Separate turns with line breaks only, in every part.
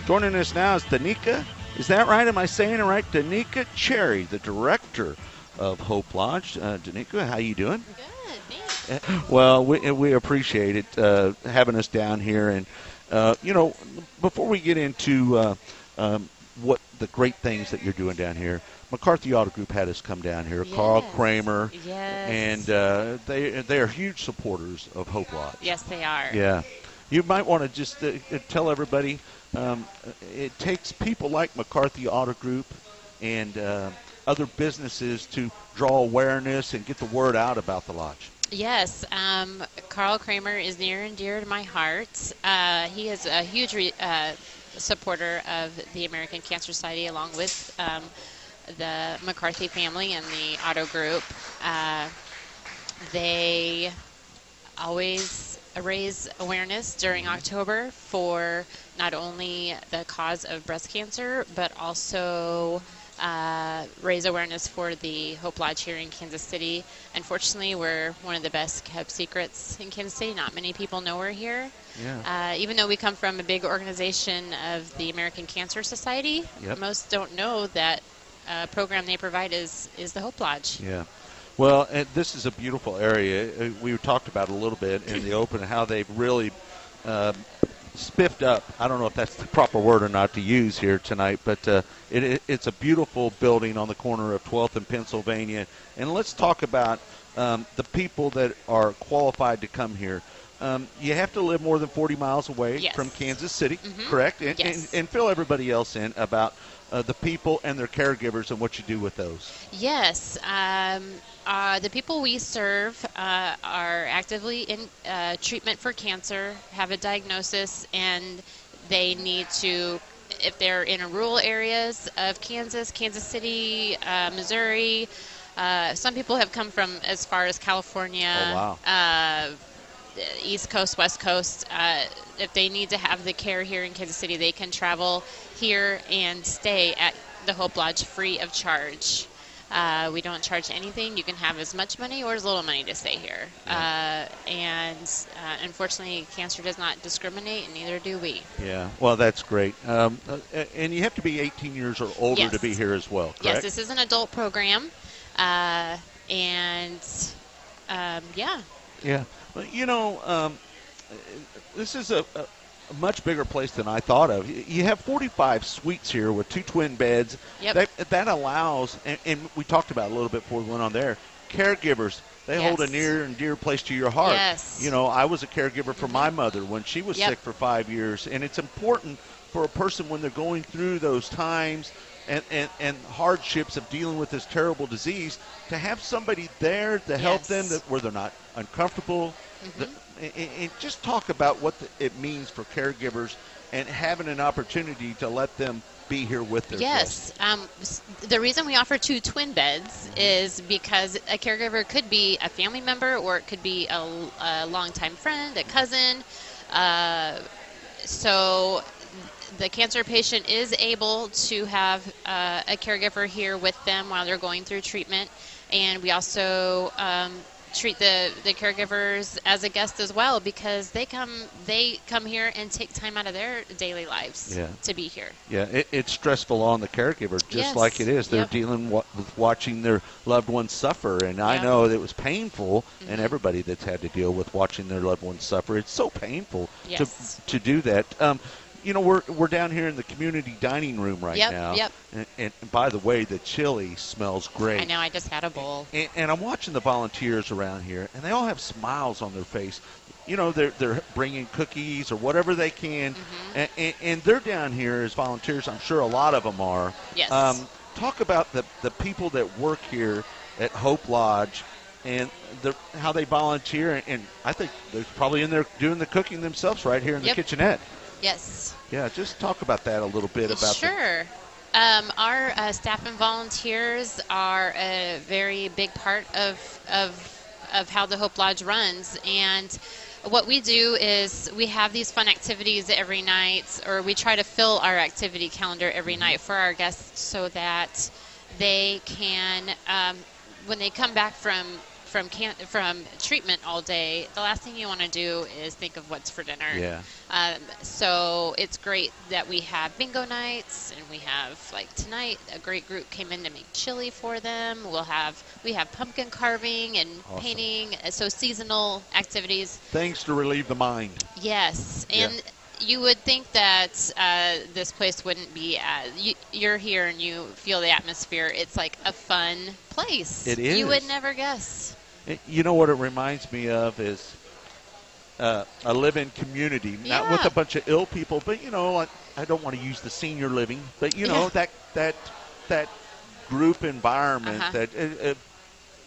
Joining us now is Danica. Is that right? Am I saying it right? Danica Cherry, the director of Hope Lodge. Danica, how you doing?
Good, thanks.
Well, we appreciate it having us down here. And, before we get into what the great things that you're doing down here, McCarthy Auto Group had us come down here,
Yes.
Karl Kramer,
Yes.
and they are huge supporters of Hope Lodge.
Yes, they are.
Yeah. You might want to just tell everybody it takes people like McCarthy Auto Group and other businesses to draw awareness and get the word out about the lodge.
Yes, Karl Kramer is near and dear to my heart. He is a huge supporter of the American Cancer Society, along with the McCarthy family and the Auto Group. They always raise awareness during October for not only the cause of breast cancer, but also raise awareness for the Hope Lodge here in Kansas City. Unfortunately, we're one of the best kept secrets in Kansas City. Not many people know we're here.
Yeah.
Even though we come from a big organization of the American Cancer Society,
Yep.
most don't know that program they provide is the Hope Lodge.
Yeah. Well, and this is a beautiful area. We talked about it a little bit in the open, how they've really spiffed up. I don't know if that's the proper word or not to use here tonight, but it's a beautiful building on the corner of 12th and Pennsylvania. And let's talk about the people that are qualified to come here. You have to live more than 40 miles away
Yes.
from Kansas City, correct? And,
Yes.
and fill everybody else in about the people and their caregivers and what you do with those.
Yes. The people we serve are actively in treatment for cancer, have a diagnosis, and they need to, if they're in rural areas of Kansas, Kansas City, Missouri. Some people have come from as far as California.
Oh, wow.
East Coast, West Coast. If they need to have the care here in Kansas City, they can travel here and stay at the Hope Lodge free of charge. We don't charge anything. You can have as much money or as little money to stay here. Unfortunately, cancer does not discriminate, and neither do we.
Yeah, well, that's great. And you have to be 18 years or older
Yes.
to be here as well, correct?
Yes, this is an adult program. Yeah.
Yeah. Well, this is a much bigger place than I thought of. You have 45 suites here with 2 twin beds.
Yep.
That allows, and we talked about it a little bit before we went on there, caregivers. They hold a
Yes.
near and dear place to your heart.
Yes.
I was a caregiver for my mother when she was
Yep.
sick for 5 years, and it's important for a person when they're going through those times and hardships of dealing with this terrible disease to have somebody there to help them where they're not uncomfortable. And just talk about what it means for caregivers and having an opportunity to let them be here with their
Yes. The reason we offer 2 twin beds is because a caregiver could be a family member, or it could be a longtime friend, a cousin. So the cancer patient is able to have a caregiver here with them while they're going through treatment. And we also treat the caregivers as a guest as well, because they come here and take time out of their daily lives to be here.
Yeah, it's stressful on the caregiver, just
Yes.
like it is. They're
Yep.
dealing with watching their loved ones suffer, and I
Yep.
know that it was painful, and everybody that's had to deal with watching their loved ones suffer, it's so painful
Yes.
to do that. We're down here in the community dining room right now.
Yep.
And by the way, the chili smells great.
I know, I just had a bowl.
And I'm watching the volunteers around here, and they all have smiles on their face. They're bringing cookies or whatever they can, and they're down here as volunteers. I'm sure a lot of them are.
Yes.
Talk about the people that work here at Hope Lodge and how they volunteer, and I think they're probably in there doing the cooking themselves right here in the kitchenette.
Yes.
Yeah, just talk about that a little bit.
Sure. Our staff and volunteers are a very big part of how the Hope Lodge runs. And what we do is we have these fun activities every night, or we try to fill our activity calendar every night for our guests so that they can, when they come back from from treatment all day, the last thing you want to do is think of what's for dinner.
Yeah.
So it's great that we have bingo nights, and we have, like tonight, a great group came in to make chili for them. We have pumpkin carving and
Awesome.
painting, so seasonal activities.
Things to relieve the mind.
Yes, and
Yeah.
you would think that this place wouldn't be you're here and you feel the atmosphere. It's like a fun place.
It is.
You would never guess.
You know what it reminds me of is a live-in community, not with
Yeah.
a bunch of ill people, but I don't want to use the senior living, but
Yeah.
that group environment
Uh-huh.
that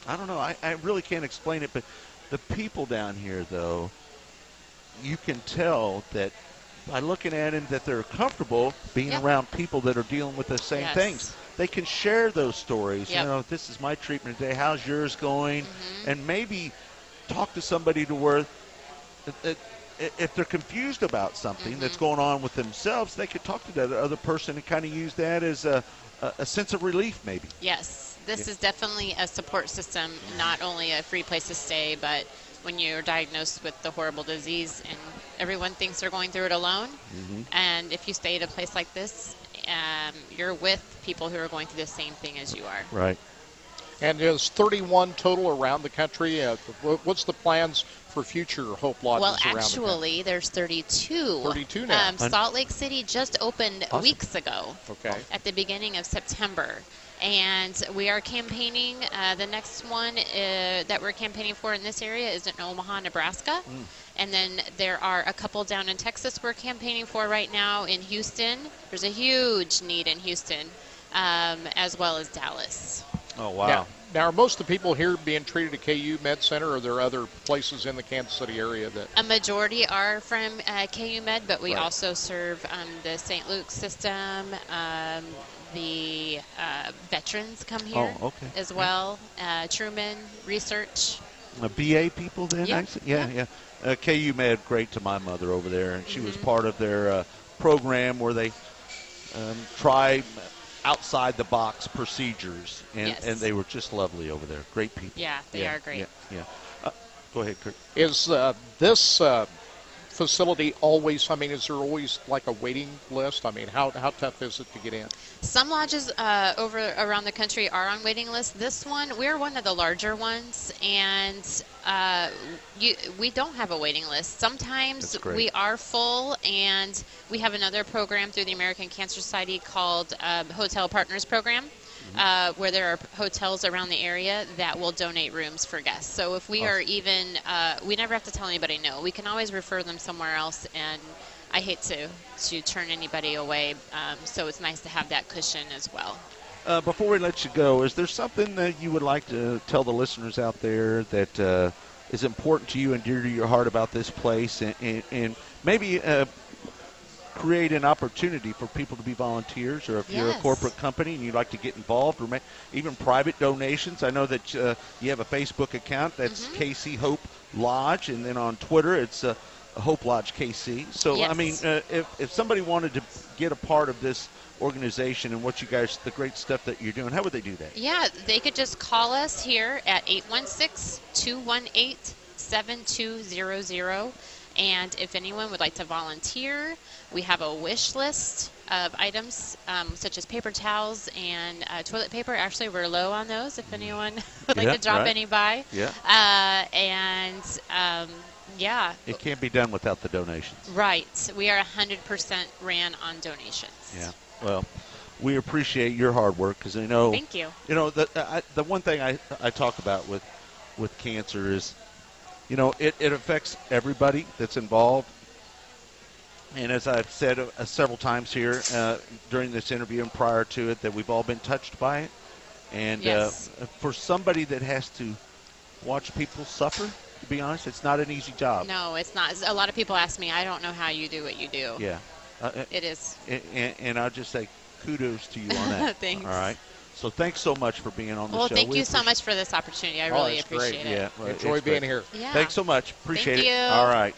I don't know. I really can't explain it, but the people down here, though, you can tell that by looking at them that they're comfortable being
Yep.
around people that are dealing with the same
Yes.
things. They can share those stories.
Yep.
This is my treatment today. How's yours going?
Mm-hmm.
And maybe talk to somebody to where if they're confused about something that's
Mm-hmm.
going on with themselves, they could talk to that other person and kind of use that as a sense of relief, maybe.
Yes, this
Yeah.
is definitely a support system, not only a free place to stay, but when you're diagnosed with the horrible disease and everyone thinks they're going through it alone.
Mm-hmm.
And if you stay at a place like this, you're with people who are going through the same thing as you are.
Right.
And there's 31 total around the country. What's the plans for future Hope Lodges
Well,
around the country?
actually, there's 32.
32 now.
Salt Lake City just opened
Awesome.
weeks ago.
Okay.
At the beginning of September. And we are campaigning. The next one that we're campaigning for in this area is in Omaha, Nebraska. And then there are a couple down in Texas we're campaigning for right now in Houston. There's a huge need in Houston, as well as Dallas.
Oh, wow.
Now, are most of the people here being treated at KU Med Center, or are there other places in the Kansas City area that?
A majority are from KU Med, but we
Right.
also serve the St. Luke's system. The veterans come here
okay.
as well. Truman Research.
BA people then?
Yeah,
Actually? Yeah. KU Med, great to my mother over there, and she was
Mm-hmm.
part of their program where they try outside-the-box procedures, and,
Yes.
and they were just lovely over there. Great people.
Yeah, they are great.
Yeah. Go ahead, Kurt.
Is this facility always, is there always like a waiting list? How tough is it to get in?
Some lodges around the country are on waiting lists. This one, we're one of the larger ones, and we don't have a waiting list. Sometimes
That's great.
we are full, and we have another program through the American Cancer Society called Hotel Partners Program. Where there are hotels around the area that will donate rooms for guests. So if we are even, we never have to tell anybody no. We can always refer them somewhere else, and I hate to turn anybody away. So it's nice to have that cushion as well.
Before we let you go, is there something that you would like to tell the listeners out there that is important to you and dear to your heart about this place, and maybe create an opportunity for people to be volunteers, or if you're a
Yes.
corporate company and you'd like to get involved, or even private donations? I know that you have a Facebook account that's
Mm-hmm.
KC Hope Lodge, and then on Twitter it's Hope Lodge KC. So
Yes.
if somebody wanted to get a part of this organization and the great stuff that you're doing, how would they do that?
Yeah, they could just call us here at 816-218-7200. And if anyone would like to volunteer, we have a wish list of items such as paper towels and toilet paper. Actually, we're low on those if anyone would like
Yeah,
to drop
right.
any by.
Yeah.
Yeah,
It can't be done without the donations.
right. We are 100% ran on donations.
Yeah. Well, we appreciate your hard work, because I know.
Thank you.
The one thing I talk about with cancer is, it affects everybody that's involved. And as I've said several times here during this interview and prior to it, that we've all been touched by it. And
Yes.
for somebody that has to watch people suffer, to be honest, it's not an easy job.
No, it's not. A lot of people ask me, I don't know how you do what you do.
Yeah.
It is.
And I'll just say kudos to you on that.
Thanks.
All right. So thanks so much for being on the
Well,
show.
thank
We
you so
appreciate-
much for this opportunity. I really
it's great.
appreciate it.
Yeah. Well,
Enjoy
it's
being
great.
here.
Yeah.
Thanks so much. Appreciate
Thank
it.
you.
All right.